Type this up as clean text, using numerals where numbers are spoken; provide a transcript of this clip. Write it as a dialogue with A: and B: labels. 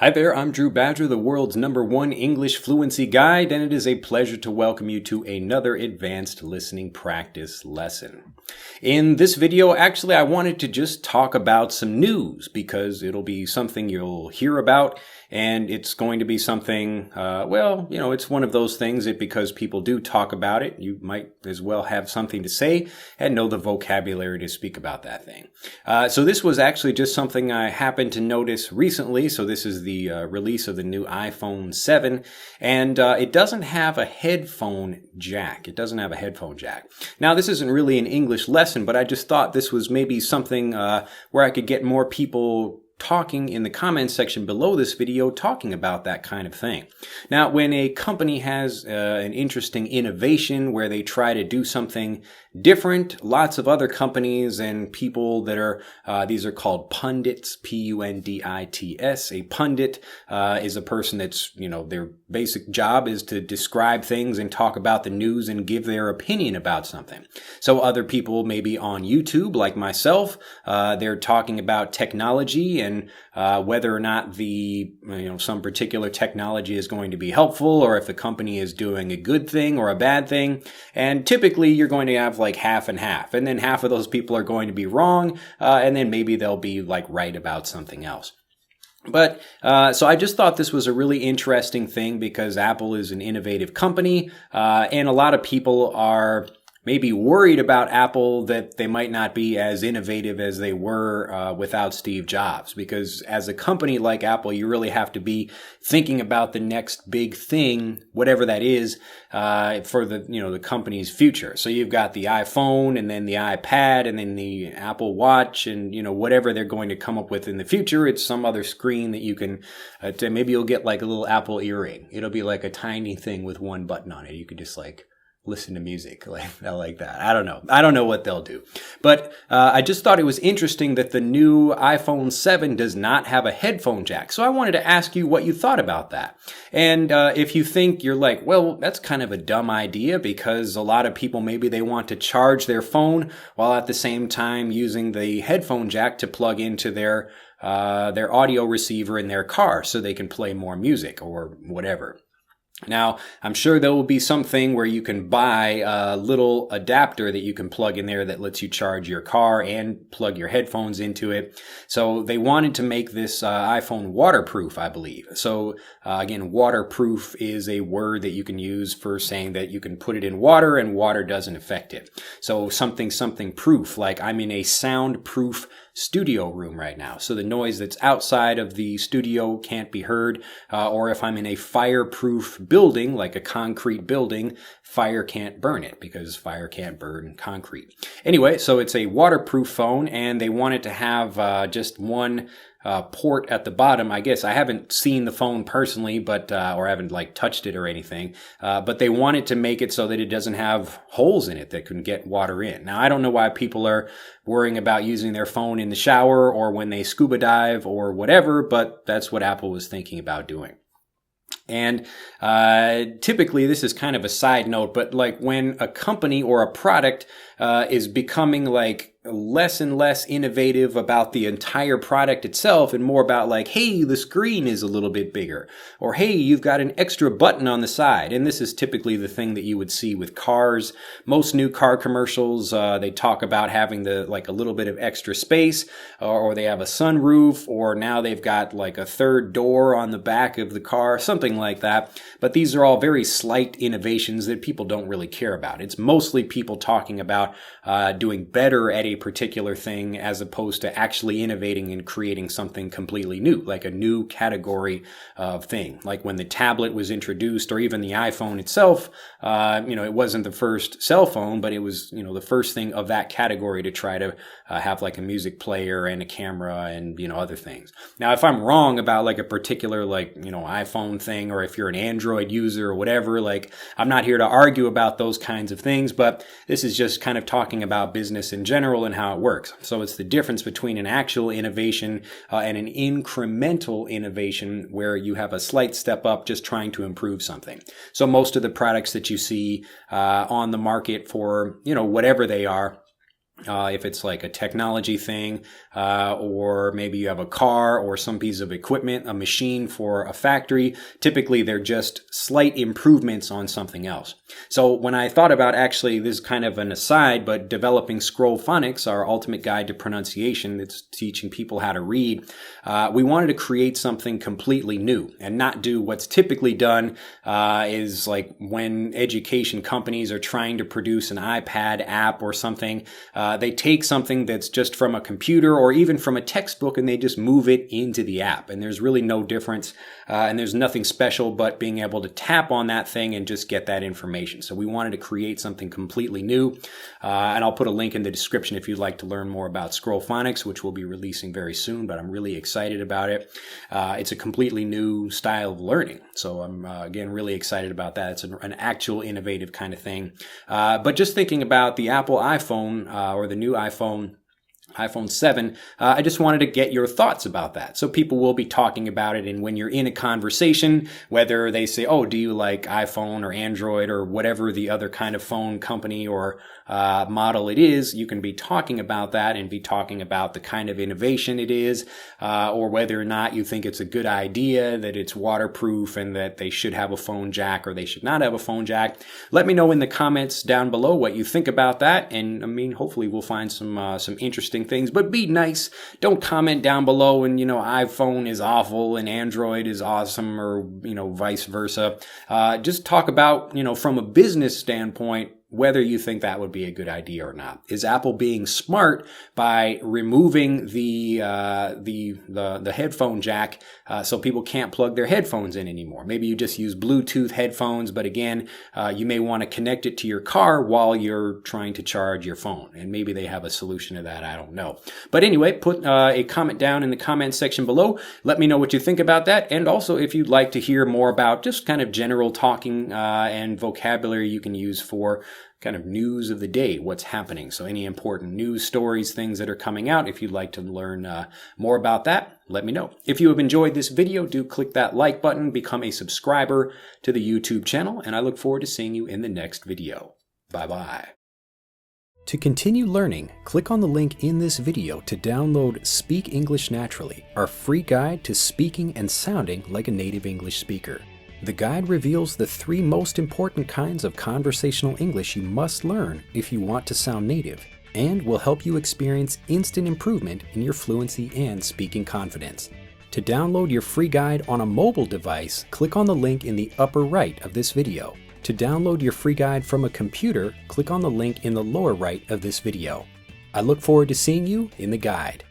A: Hi there, I'm Drew Badger, the world's #1 English fluency guide, and it is a pleasure to welcome you to another advanced listening practice lesson. In this video, actually, I wanted to just talk about some news because it'll be something you'll hear about, and it's going to be something, it's one of those things that because people do talk about it, you might as well have something to say and know the vocabulary to speak about that thing. So this was actually just something I happened to notice recently. So this is the release of the new iPhone 7, and it doesn't have a headphone jack. It doesn't have a headphone jack. Now, this isn't really an English lesson, but I just thought this was maybe something where I could get more people talking in the comments section below this video, talking about that kind of thing. Now, when a company has an interesting innovation where they try to do something different, lots of other companies and people that are, these are called pundits, P-U-N-D-I-T-S. A pundit is a person that's, their basic job is to describe things and talk about the news and give their opinion about something. So other people maybe on YouTube, like myself, they're talking about technology and whether or not some particular technology is going to be helpful, or if the company is doing a good thing or a bad thing. And typically you're going to have like half and half, and then half of those people are going to be wrong, and then maybe they'll be like right about something else. But so I just thought this was a really interesting thing because Apple is an innovative company, and a lot of people are maybe worried about Apple that they might not be as innovative as they were without Steve Jobs. Because as a company like Apple, you really have to be thinking about the next big thing, whatever that is, for the company's future. So you've got the iPhone, and then the iPad, and then the Apple Watch, and whatever they're going to come up with in the future. It's some other screen that you can maybe you'll get like a little Apple earring. It'll be like a tiny thing with one button on it. You could just like listen to music like that. I don't know. I don't know what they'll do. But I just thought it was interesting that the new iPhone 7 does not have a headphone jack. So I wanted to ask you what you thought about that. And if you think you're like, well, that's kind of a dumb idea because a lot of people, maybe they want to charge their phone while at the same time using the headphone jack to plug into their audio receiver in their car so they can play more music or whatever. Now, I'm sure there will be something where you can buy a little adapter that you can plug in there that lets you charge your car and plug your headphones into it. So they wanted to make this iPhone waterproof, I believe. So again, waterproof is a word that you can use for saying that you can put it in water and water doesn't affect it. So something proof, like I'm in a soundproof studio room right now. So the noise that's outside of the studio can't be heard. Or if I'm in a fireproof building, like a concrete building, fire can't burn it because fire can't burn concrete. Anyway, so it's a waterproof phone, and they want it to have just one port at the bottom. I guess I haven't seen the phone personally, but or haven't like touched it or anything. But they wanted to make it so that it doesn't have holes in it that can get water in. Now, I don't know why people are worrying about using their phone in the shower or when they scuba dive or whatever, but that's what Apple was thinking about doing. And typically, this is kind of a side note, but like when a company or a product is becoming like less and less innovative about the entire product itself and more about like, hey, the screen is a little bit bigger, or hey, you've got an extra button on the side. And this is typically the thing that you would see with cars. Most new car commercials, they talk about having a little bit of extra space, or they have a sunroof, or now they've got like a third door on the back of the car, something like that. But these are all very slight innovations that people don't really care about. It's mostly people talking about doing better at a particular thing as opposed to actually innovating and creating something completely new, like a new category of thing. Like when the tablet was introduced, or even the iPhone itself, it wasn't the first cell phone, but it was, the first thing of that category to try to have like a music player and a camera and, other things. Now, if I'm wrong about like a particular iPhone thing, or if you're an Android user or whatever, like I'm not here to argue about those kinds of things, but this is just kind of talking about business in general and how it works. So it's the difference between an actual innovation and an incremental innovation where you have a slight step up just trying to improve something. So most of the products that you see on the market for, whatever they are, If it's like a technology thing, or maybe you have a car or some piece of equipment, a machine for a factory, typically they're just slight improvements on something else. So when I thought about, actually, this is kind of an aside, but developing Scroll Phonics, our ultimate guide to pronunciation that's teaching people how to read, we wanted to create something completely new and not do what's typically done, is like when education companies are trying to produce an iPad app or something, they take something that's just from a computer or even from a textbook and they just move it into the app. And there's really no difference. And there's nothing special but being able to tap on that thing and just get that information. So we wanted to create something completely new. And I'll put a link in the description if you'd like to learn more about Scroll Phonics, which we'll be releasing very soon, but I'm really excited about it. It's a completely new style of learning. So I'm, again, really excited about that. It's an actual innovative kind of thing. But just thinking about the Apple iPhone, or the new iPhone 7, I just wanted to get your thoughts about that. So people will be talking about it, and when you're in a conversation, whether they say, oh, do you like iPhone or Android or whatever the other kind of phone company or model it is, you can be talking about that and be talking about the kind of innovation it is, or whether or not you think it's a good idea that it's waterproof and that they should have a phone jack or they should not have a phone jack. Let me know in the comments down below what you think about that, and I mean, hopefully we'll find some interesting things, but be nice. Don't comment down below and, iPhone is awful and Android is awesome, or, vice versa. Just talk about, from a business standpoint, whether you think that would be a good idea or not. Is Apple being smart by removing the headphone jack, so people can't plug their headphones in anymore? Maybe you just use Bluetooth headphones, but again, you may want to connect it to your car while you're trying to charge your phone, and maybe they have a solution to that. I don't know. But anyway, put a comment down in the comment section below. Let me know what you think about that, and also if you'd like to hear more about just kind of general talking and vocabulary you can use for kind of news of the day, what's happening. So any important news stories, things that are coming out, if you'd like to learn more about that, let me know. If you have enjoyed this video, do click that like button, become a subscriber to the YouTube channel, and I look forward to seeing you in the next video. Bye-bye. To continue learning, click on the link in this video to download Speak English Naturally, our free guide to speaking and sounding like a native English speaker. The guide reveals the 3 most important kinds of conversational English you must learn if you want to sound native, and will help you experience instant improvement in your fluency and speaking confidence. To download your free guide on a mobile device, click on the link in the upper right of this video. To download your free guide from a computer, click on the link in the lower right of this video. I look forward to seeing you in the guide.